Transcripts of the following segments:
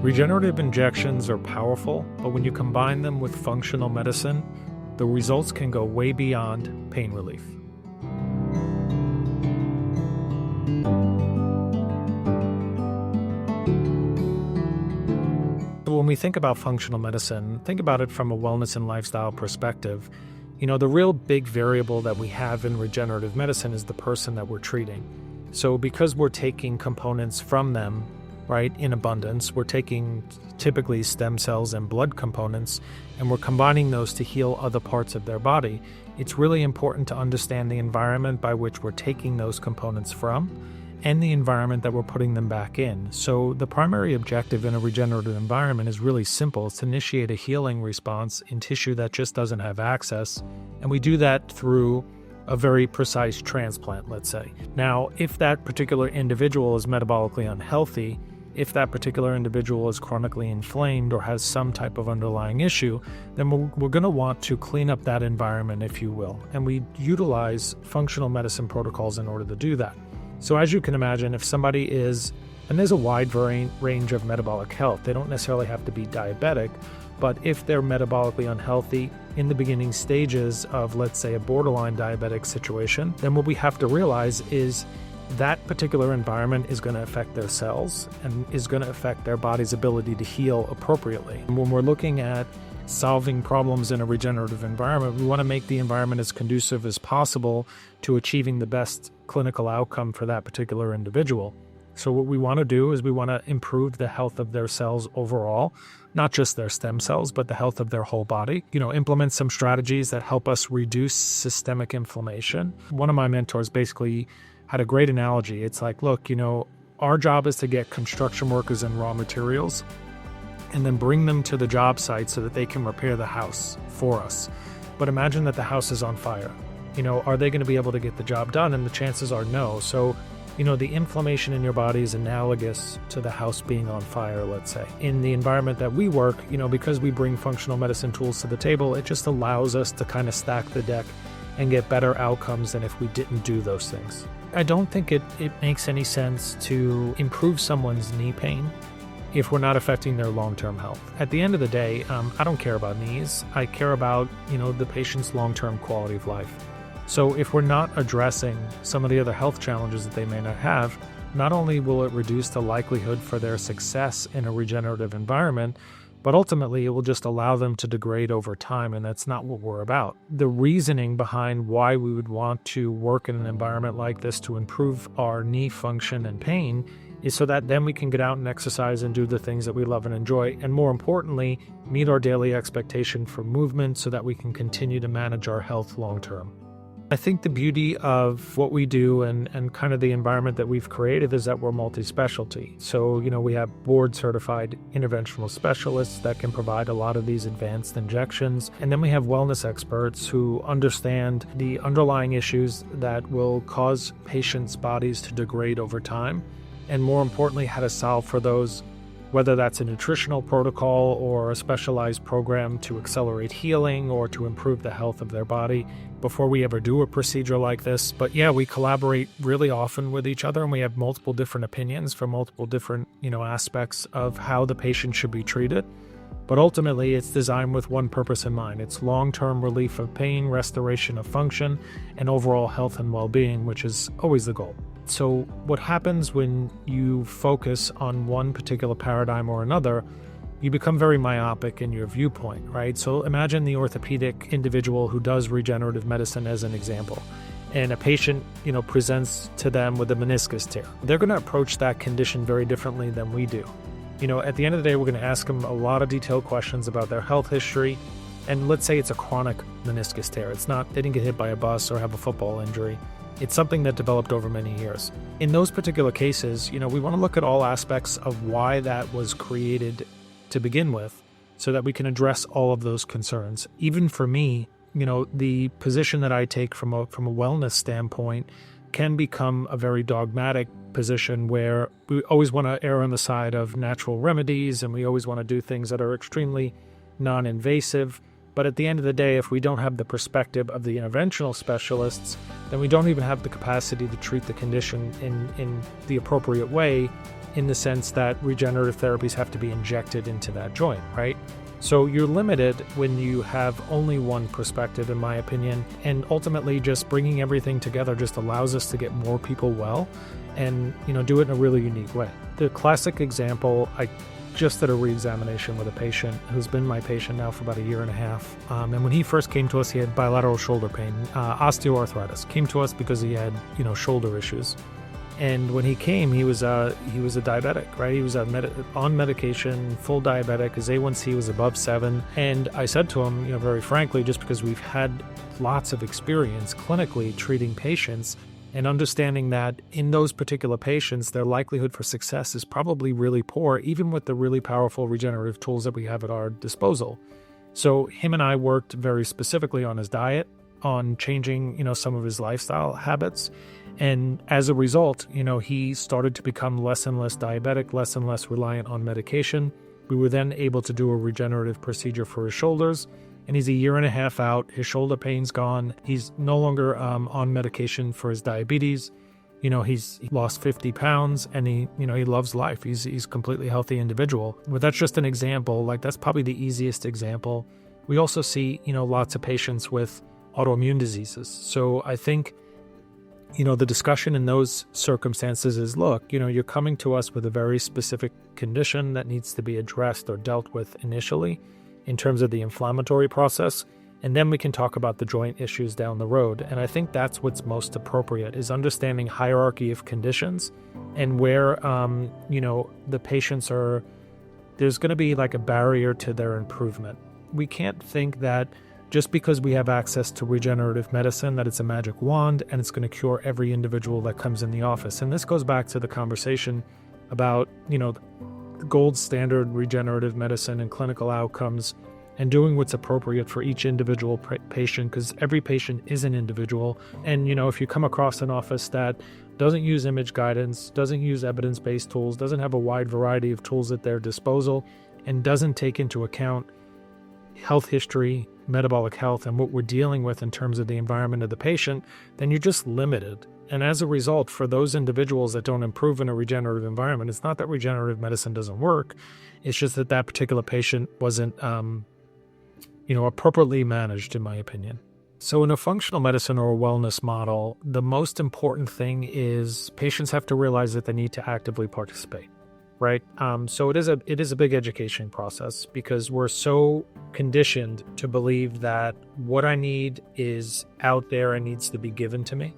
Regenerative injections are powerful, but when you combine them with functional medicine, the results can go way beyond pain relief. When we think about functional medicine, think about it from a wellness and lifestyle perspective. The real big variable that we have in regenerative medicine is the person that we're treating. So because we're taking components from them, right, in abundance, we're taking typically stem cells and blood components, and we're combining those to heal other parts of their body. It's really important to understand the environment by which we're taking those components from and the environment that we're putting them back in. So the primary objective in a regenerative environment is really simple. It's to initiate a healing response in tissue that just doesn't have access. And we do that through a very precise transplant, let's say. Now, if that particular individual is metabolically unhealthy, if that particular individual is chronically inflamed or has some type of underlying issue, then we're going to want to clean up that environment, if you will. And we utilize functional medicine protocols in order to do that. So as you can imagine, if somebody is, and there's a wide range of metabolic health, they don't necessarily have to be diabetic, but if they're metabolically unhealthy in the beginning stages of, let's say, a borderline diabetic situation, then what we have to realize is that particular environment is going to affect their cells and is going to affect their body's ability to heal appropriately. And when we're looking at solving problems in a regenerative environment, we want to make the environment as conducive as possible to achieving the best clinical outcome for that particular individual. So what we want to do is we want to improve the health of their cells overall, not just their stem cells, but the health of their whole body. Implement some strategies that help us reduce systemic inflammation. One of my mentors basically had a great analogy. It's like, look, our job is to get construction workers and raw materials and then bring them to the job site so that they can repair the house for us. But imagine that the house is on fire. Are they going to be able to get the job done? And the chances are no. So, the inflammation in your body is analogous to the house being on fire, let's say. In the environment that we work, because we bring functional medicine tools to the table, it just allows us to kind of stack the deck and get better outcomes than if we didn't do those things. I don't think it makes any sense to improve someone's knee pain if we're not affecting their long-term health. At the end of the day, I don't care about knees. I care about, the patient's long-term quality of life. So if we're not addressing some of the other health challenges that they may not have, not only will it reduce the likelihood for their success in a regenerative environment, but ultimately it will just allow them to degrade over time, and that's not what we're about. The reasoning behind why we would want to work in an environment like this to improve our knee function and pain is so that then we can get out and exercise and do the things that we love and enjoy, and more importantly, meet our daily expectation for movement so that we can continue to manage our health long term. I think the beauty of what we do and kind of the environment that we've created is that we're multi-specialty. So, we have board-certified interventional specialists that can provide a lot of these advanced injections. And then we have wellness experts who understand the underlying issues that will cause patients' bodies to degrade over time. And more importantly, how to solve for those, whether that's a nutritional protocol or a specialized program to accelerate healing or to improve the health of their body before we ever do a procedure like this. But yeah, we collaborate really often with each other, and we have multiple different opinions for multiple different, aspects of how the patient should be treated. But ultimately, it's designed with one purpose in mind. It's long-term relief of pain, restoration of function, and overall health and well-being, which is always the goal. So what happens when you focus on one particular paradigm or another, you become very myopic in your viewpoint, right? So imagine the orthopedic individual who does regenerative medicine as an example, and a patient, presents to them with a meniscus tear. They're going to approach that condition very differently than we do. At the end of the day, we're going to ask them a lot of detailed questions about their health history. And let's say it's a chronic meniscus tear. It's not, they didn't get hit by a bus or have a football injury. It's something that developed over many years. In those particular cases, we want to look at all aspects of why that was created to begin with so that we can address all of those concerns. Even for me, the position that I take from a wellness standpoint can become a very dogmatic position where we always want to err on the side of natural remedies, and we always want to do things that are extremely non-invasive. But at the end of the day, if we don't have the perspective of the interventional specialists, then we don't even have the capacity to treat the condition in the appropriate way in the sense that regenerative therapies have to be injected into that joint, right? So you're limited when you have only one perspective, in my opinion, and ultimately just bringing everything together just allows us to get more people well and, do it in a really unique way. The classic example, I just did a re-examination with a patient who's been my patient now for about a year and a half. And when he first came to us, he had bilateral shoulder pain, osteoarthritis. Came to us because he had, shoulder issues. And when he came, he was a diabetic, right? He was on medication, full diabetic. His A1C was above 7. And I said to him, very frankly, just because we've had lots of experience clinically treating patients and understanding that in those particular patients, their likelihood for success is probably really poor, even with the really powerful regenerative tools that we have at our disposal. So him and I worked very specifically on his diet, on changing, some of his lifestyle habits. And as a result, he started to become less and less diabetic, less and less reliant on medication. We were then able to do a regenerative procedure for his shoulders, and he's a year and a half out. His shoulder pain's gone. He's no longer on medication for his diabetes. He's lost 50 pounds, and he loves life. He's a completely healthy individual. But that's just an example. That's probably the easiest example. We also see, lots of patients with autoimmune diseases. So I think, the discussion in those circumstances is, look, you're coming to us with a very specific condition that needs to be addressed or dealt with initially in terms of the inflammatory process, and then we can talk about the joint issues down the road. And I think that's what's most appropriate, is understanding hierarchy of conditions and where, the patients are, there's going to be like a barrier to their improvement. We can't think that just because we have access to regenerative medicine, that it's a magic wand and it's going to cure every individual that comes in the office. And this goes back to the conversation about, gold standard regenerative medicine and clinical outcomes and doing what's appropriate for each individual patient, because every patient is an individual. And, if you come across an office that doesn't use image guidance, doesn't use evidence-based tools, doesn't have a wide variety of tools at their disposal, and doesn't take into account health history, metabolic health, and what we're dealing with in terms of the environment of the patient, then you're just limited. And as a result, for those individuals that don't improve in a regenerative environment, it's not that regenerative medicine doesn't work. It's just that that particular patient wasn't, appropriately managed, in my opinion. So in a functional medicine or a wellness model, the most important thing is patients have to realize that they need to actively participate. Right. So it is a big education process, because we're so conditioned to believe that what I need is out there and needs to be given to me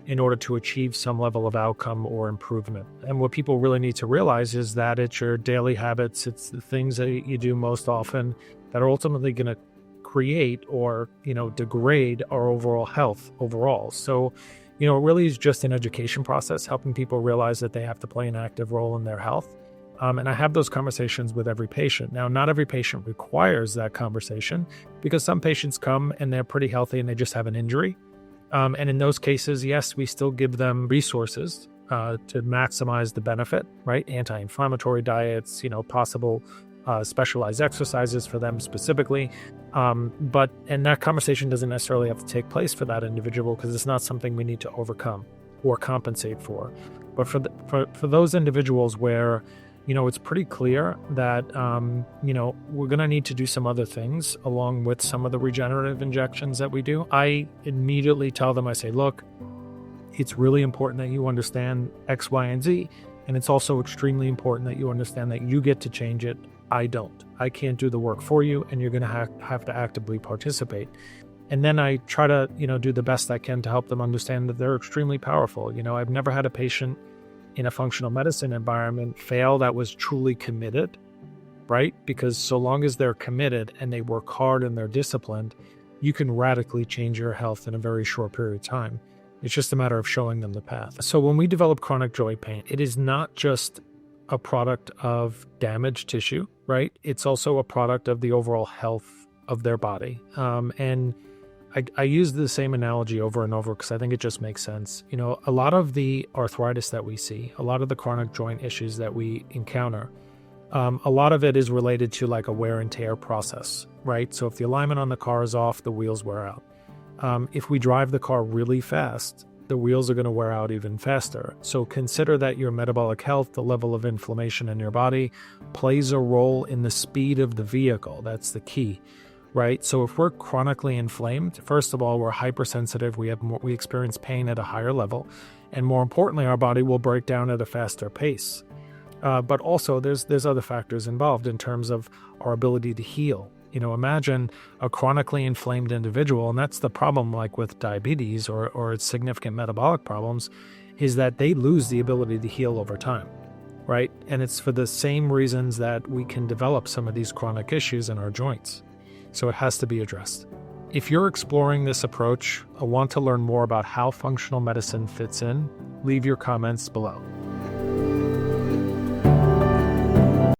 in order to achieve some level of outcome or improvement. And what people really need to realize is that it's your daily habits, it's the things that you do most often that are ultimately going to create or, degrade our overall health overall. So, it really is just an education process, helping people realize that they have to play an active role in their health. And I have those conversations with every patient. Now, not every patient requires that conversation, because some patients come and they're pretty healthy and they just have an injury. And in those cases, yes, we still give them resources to maximize the benefit, right? Anti-inflammatory diets, possible specialized exercises for them specifically. And that conversation doesn't necessarily have to take place for that individual, because it's not something we need to overcome or compensate for. But for those individuals where it's pretty clear that, we're going to need to do some other things along with some of the regenerative injections that we do. I immediately tell them, I say, look, it's really important that you understand X, Y, and Z. And it's also extremely important that you understand that you get to change it. I don't. I can't do the work for you, and you're going to have to actively participate. And then I try to, do the best I can to help them understand that they're extremely powerful. I've never had a patient in a functional medicine environment fail that was truly committed, right? Because so long as they're committed and they work hard and they're disciplined, you can radically change your health in a very short period of time. It's just a matter of showing them the path. So when we develop chronic joint pain, it is not just a product of damaged tissue, right? It's also a product of the overall health of their body. And I use the same analogy over and over because I think it just makes sense. A lot of the arthritis that we see, a lot of the chronic joint issues that we encounter, a lot of it is related to like a wear and tear process, right? So if the alignment on the car is off, the wheels wear out. If we drive the car really fast, the wheels are going to wear out even faster. So consider that your metabolic health, the level of inflammation in your body, plays a role in the speed of the vehicle. That's the key, right? So if we're chronically inflamed, first of all, we're hypersensitive. We experience pain at a higher level. And more importantly, our body will break down at a faster pace. But also there's other factors involved in terms of our ability to heal. Imagine a chronically inflamed individual, and that's the problem like with diabetes or significant metabolic problems, is that they lose the ability to heal over time, right? And it's for the same reasons that we can develop some of these chronic issues in our joints. So it has to be addressed. If you're exploring this approach or want to learn more about how functional medicine fits in, leave your comments below.